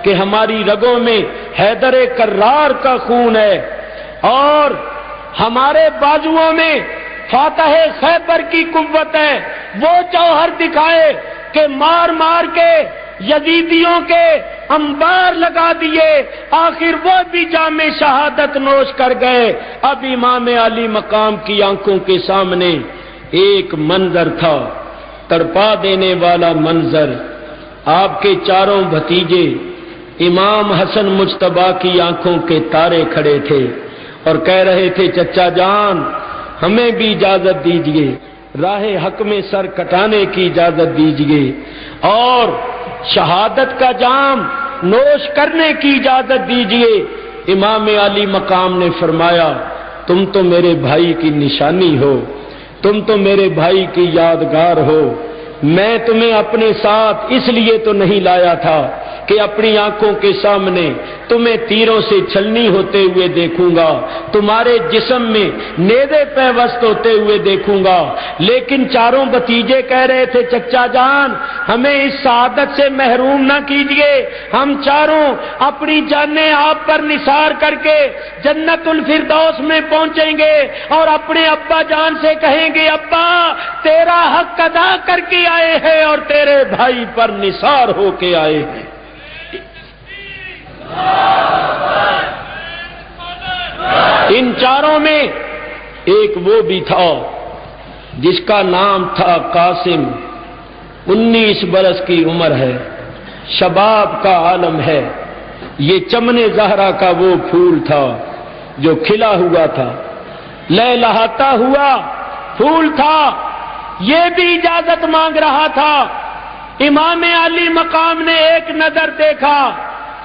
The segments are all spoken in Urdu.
کہ ہماری رگوں میں حیدر کرار کا خون ہے اور ہمارے بازوؤں میں فاتح خیبر کی قوت ہے۔ وہ جوہر دکھائے کہ مار مار کے یزیدیوں کے انبار لگا دیے، آخر وہ بھی جام شہادت نوش کر گئے۔ اب امام علی مقام کی آنکھوں کے سامنے ایک منظر تھا، تڑپا دینے والا منظر۔ آپ کے چاروں بھتیجے امام حسن مجتبی کی آنکھوں کے تارے کھڑے تھے اور کہہ رہے تھے چچا جان ہمیں بھی اجازت دیجیے، راہ حق میں سر کٹانے کی اجازت دیجیے اور شہادت کا جام نوش کرنے کی اجازت دیجیے۔ امام علی مقام نے فرمایا تم تو میرے بھائی کی نشانی ہو، تم تو میرے بھائی کی یادگار ہو، میں تمہیں اپنے ساتھ اس لیے تو نہیں لایا تھا کہ اپنی آنکھوں کے سامنے تمہیں تیروں سے چھلنی ہوتے ہوئے دیکھوں گا، تمہارے جسم میں نیزے پیوست ہوتے ہوئے دیکھوں گا، لیکن چاروں بھتیجے کہہ رہے تھے چچا جان ہمیں اس سعادت سے محروم نہ کیجیے، ہم چاروں اپنی جانیں آپ پر نثار کر کے جنت الفردوس میں پہنچیں گے اور اپنے ابا جان سے کہیں گے ابا تیرا حق ادا کر کے آئے ہیں اور تیرے بھائی پر نثار ہو کے آئے ہیں۔ ان چاروں میں ایک وہ بھی تھا جس کا نام تھا قاسم، 19 برس کی عمر ہے، شباب کا عالم ہے، یہ چمن زہرا کا وہ پھول تھا جو کھلا ہوا تھا، لہلہاتا ہوا پھول تھا، یہ بھی اجازت مانگ رہا تھا۔ امام علی مقام نے ایک نظر دیکھا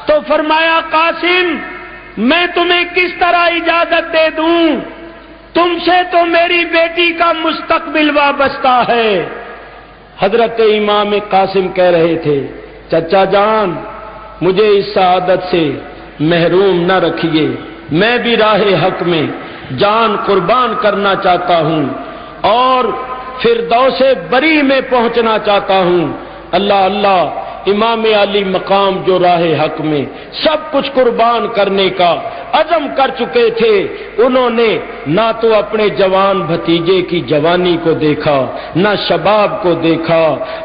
تو فرمایا قاسم میں تمہیں کس طرح اجازت دے دوں، تم سے تو میری بیٹی کا مستقبل وابستہ ہے۔ حضرت امام قاسم کہہ رہے تھے چچا جان مجھے اس سعادت سے محروم نہ رکھیے، میں بھی راہ حق میں جان قربان کرنا چاہتا ہوں اور فردوس بری میں پہنچنا چاہتا ہوں۔ اللہ اللہ، امام علی مقام جو راہ حق میں سب کچھ قربان کرنے کا عزم کر چکے تھے، انہوں نے نہ تو اپنے جوان بھتیجے کی جوانی کو دیکھا، نہ شباب کو دیکھا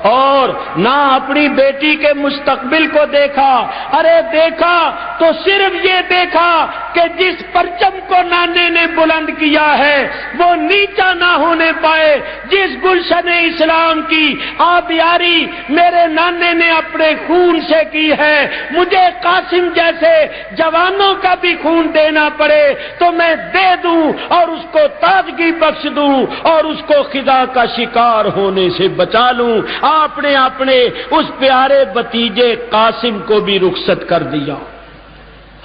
اور نہ اپنی بیٹی کے مستقبل کو دیکھا۔ ارے دیکھا تو صرف یہ دیکھا کہ جس پرچم کو نانے نے بلند کیا ہے وہ نیچا نہ ہونے پائے، جس گلشن اسلام کی آبیاری میرے نانے نے اپنے خون سے کی ہے، مجھے قاسم جیسے جوانوں کا بھی خون دینا پڑے تو میں دے دوں اور اس کو تازگی بخش دوں اور اس کو خدا کا شکار ہونے سے بچا لوں۔ آپ نے اپنے اس پیارے بھتیجے قاسم کو بھی رخصت کر دیا۔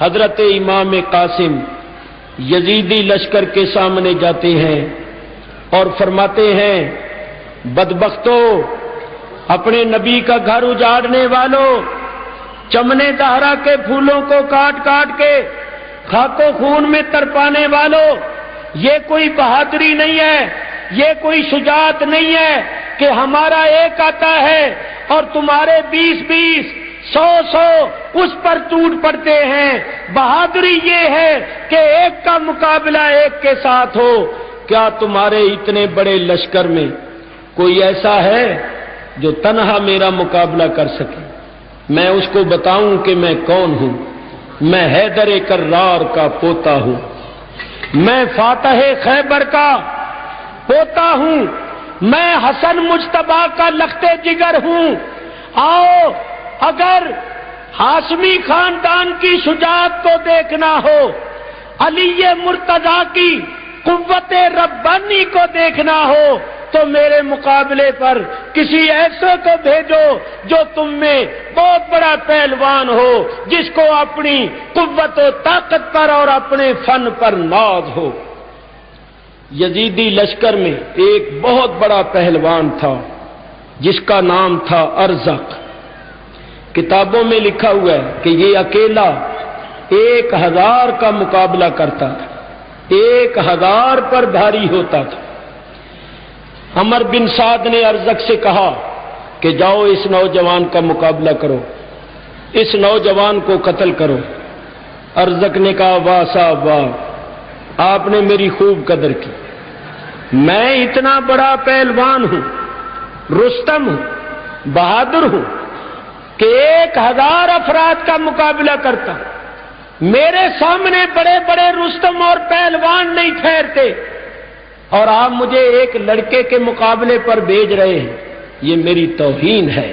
حضرت امام قاسم یزیدی لشکر کے سامنے جاتے ہیں اور فرماتے ہیں بدبختو، اپنے نبی کا گھر اجاڑنے والوں، چمنے زہرا کے پھولوں کو کاٹ کاٹ کے خاک و خون میں تڑپانے والوں، یہ کوئی بہادری نہیں ہے، یہ کوئی شجاعت نہیں ہے کہ ہمارا ایک آتا ہے اور تمہارے 20 100 اس پر ٹوٹ پڑتے ہیں۔ بہادری یہ ہے کہ ایک کا مقابلہ ایک کے ساتھ ہو۔ کیا تمہارے اتنے بڑے لشکر میں کوئی ایسا ہے جو تنہا میرا مقابلہ کر سکے؟ میں اس کو بتاؤں کہ میں کون ہوں۔ میں حیدر کرار کا پوتا ہوں، میں فاتح خیبر کا پوتا ہوں، میں حسن مجتبی کا لخت جگر ہوں۔ آؤ اگر ہاشمی خاندان کی شجاعت کو دیکھنا ہو، علی مرتضیٰ کی قوت ربانی کو دیکھنا ہو تو میرے مقابلے پر کسی ایسے کو بھیجو جو تم میں بہت بڑا پہلوان ہو، جس کو اپنی قوت و طاقت پر اور اپنے فن پر ناز ہو۔ یزیدی لشکر میں ایک بہت بڑا پہلوان تھا جس کا نام تھا ارزق۔ کتابوں میں لکھا ہوا ہے کہ یہ اکیلا 1000 کا مقابلہ کرتا تھا، 1000 پر بھاری ہوتا تھا۔ عمر بن سعد نے ارزق سے کہا کہ جاؤ اس نوجوان کا مقابلہ کرو۔ اس نوجوان کو قتل کرو۔ ارزق نے کہا واہ صاحب واہ، آپ نے میری خوب قدر کی، میں اتنا بڑا پہلوان ہوں، رستم ہوں، بہادر ہوں کہ 1000 افراد کا مقابلہ کرتا ہوں، میرے سامنے بڑے بڑے رستم اور پہلوان نہیں ٹھہرتے، اور آپ مجھے ایک لڑکے کے مقابلے پر بھیج رہے ہیں۔ یہ میری توہین ہے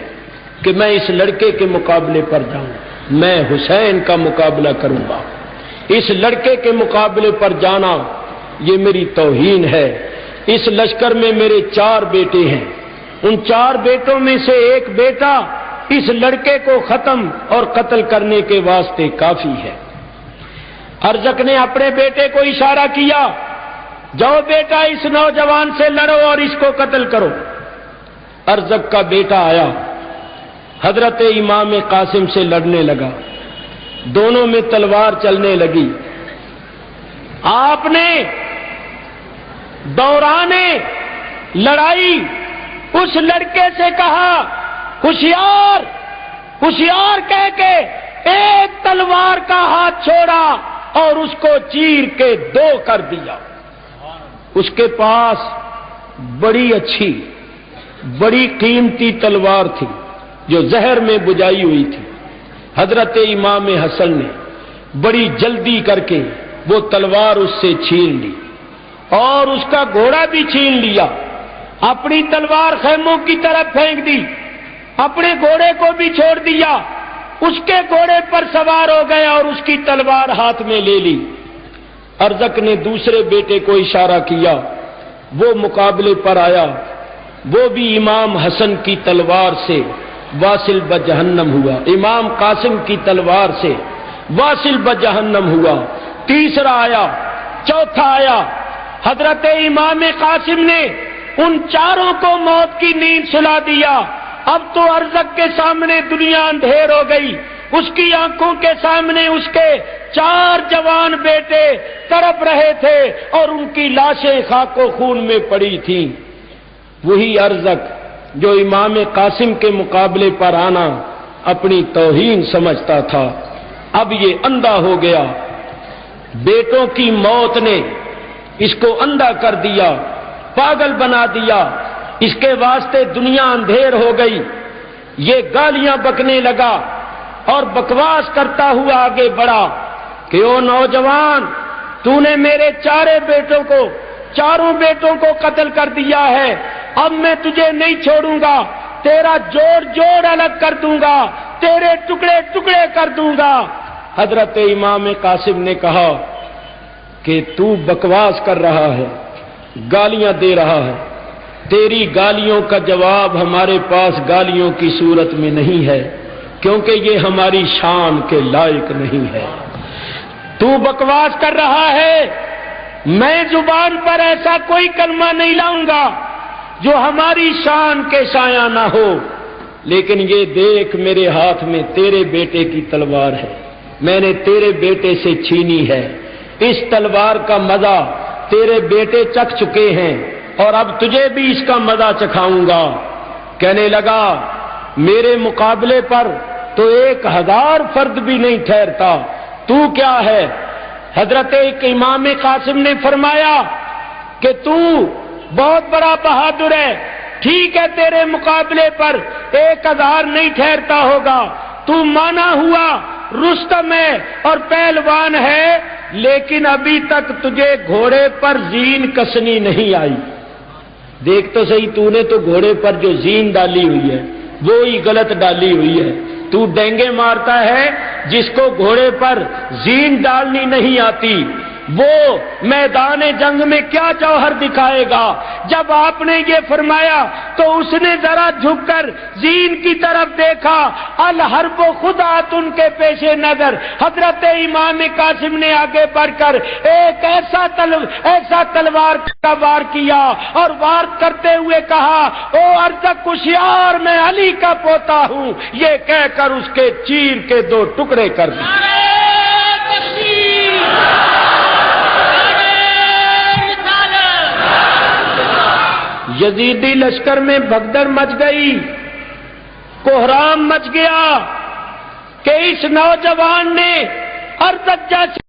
کہ میں اس لڑکے کے مقابلے پر جاؤں، میں حسین کا مقابلہ کروں گا، اس لڑکے کے مقابلے پر جانا یہ میری توہین ہے۔ اس لشکر میں میرے 4 بیٹے ہیں، ان 4 بیٹوں میں سے ایک بیٹا اس لڑکے کو ختم اور قتل کرنے کے واسطے کافی ہے۔ ارزق نے اپنے بیٹے کو اشارہ کیا، جاؤ بیٹا اس نوجوان سے لڑو اور اس کو قتل کرو۔ ارزق کا بیٹا آیا، حضرت امام قاسم سے لڑنے لگا، دونوں میں تلوار چلنے لگی۔ آپ نے دورانے لڑائی اس لڑکے سے کہا ہوشیار ہوشیار کہہ کے ایک تلوار کا ہاتھ چھوڑا اور اس کو چیر کے 2 کر دیا۔ اس کے پاس بڑی اچھی بڑی قیمتی تلوار تھی جو زہر میں بجائی ہوئی تھی۔ حضرت امام حسن نے بڑی جلدی کر کے وہ تلوار اس سے چھین لی اور اس کا گھوڑا بھی چھین لیا، اپنی تلوار خیموں کی طرف پھینک دی، اپنے گھوڑے کو بھی چھوڑ دیا، اس کے گھوڑے پر سوار ہو گیا اور اس کی تلوار ہاتھ میں لے لی۔ ارزق نے دوسرے بیٹے کو اشارہ کیا، وہ مقابلے پر آیا، وہ بھی امام حسن کی تلوار سے واصل بجہنم ہوا، امام قاسم کی تلوار سے واصل بجہنم ہوا۔ تیسرا آیا، چوتھا آیا، حضرت امام قاسم نے ان 4 کو موت کی نیند سلا دیا۔ اب تو ارزق کے سامنے دنیا اندھیر ہو گئی، اس کی آنکھوں کے سامنے اس کے 4 جوان بیٹے تڑپ رہے تھے اور ان کی لاشیں خاک و خون میں پڑی تھیں۔ وہی ارزق جو امام قاسم کے مقابلے پر آنا اپنی توہین سمجھتا تھا، اب یہ اندھا ہو گیا۔ بیٹوں کی موت نے اس کو اندھا کر دیا، پاگل بنا دیا، اس کے واسطے دنیا اندھیر ہو گئی۔ یہ گالیاں بکنے لگا اور بکواس کرتا ہوا آگے بڑھا کہ او نوجوان، تو نے میرے 4 بیٹوں کو قتل کر دیا ہے، اب میں تجھے نہیں چھوڑوں گا، تیرا جوڑ الگ کر دوں گا، تیرے ٹکڑے ٹکڑے کر دوں گا۔ حضرت امام قاسم نے کہا کہ تو بکواس کر رہا ہے، گالیاں دے رہا ہے، تیری گالیوں کا جواب ہمارے پاس گالیوں کی صورت میں نہیں ہے، کیونکہ یہ ہماری شان کے لائق نہیں ہے۔ تو بکواس کر رہا ہے، میں زبان پر ایسا کوئی کلمہ نہیں لاؤں گا جو ہماری شان کے سایہ نہ ہو، لیکن یہ دیکھ میرے ہاتھ میں تیرے بیٹے کی تلوار ہے، میں نے تیرے بیٹے سے چھینی ہے، اس تلوار کا مزہ تیرے بیٹے چکھ چکے ہیں اور اب تجھے بھی اس کا مزہ چکھاؤں گا۔ کہنے لگا میرے مقابلے پر تو 1000 فرد بھی نہیں ٹھہرتا، تو کیا ہے؟ حضرت امام قاسم نے فرمایا کہ تو بہت بڑا بہادر ہے، ٹھیک ہے تیرے مقابلے پر 1000 نہیں ٹھہرتا ہوگا، تو مانا ہوا رستم ہے اور پہلوان ہے، لیکن ابھی تک تجھے گھوڑے پر زین کسنی نہیں آئی۔ دیکھ تو صحیح، تو نے تو گھوڑے پر جو زین ڈالی ہوئی ہے وہی غلط ڈالی ہوئی ہے، تو ڈینگے مارتا ہے جس کو گھوڑے پر زین ڈالنی نہیں آتی، وہ میدان جنگ میں کیا جوہر دکھائے گا؟ جب آپ نے یہ فرمایا تو اس نے ذرا جھک کر زین کی طرف دیکھا، الحرب خدعۃ ان کے پیش نظر۔ حضرت امام قاسم نے آگے بڑھ کر ایک ایسا تلوار کا وار کیا اور وار کرتے ہوئے کہا او ارزق ہوشیار، میں علی کا پوتا ہوں، یہ کہہ کر اس کے چیر کے 2 ٹکڑے کر دیے۔ یزیدی لشکر میں بھگدڑ مچ گئی، کوہرام مچ گیا، کہ اس نوجوان نے ارض جیسے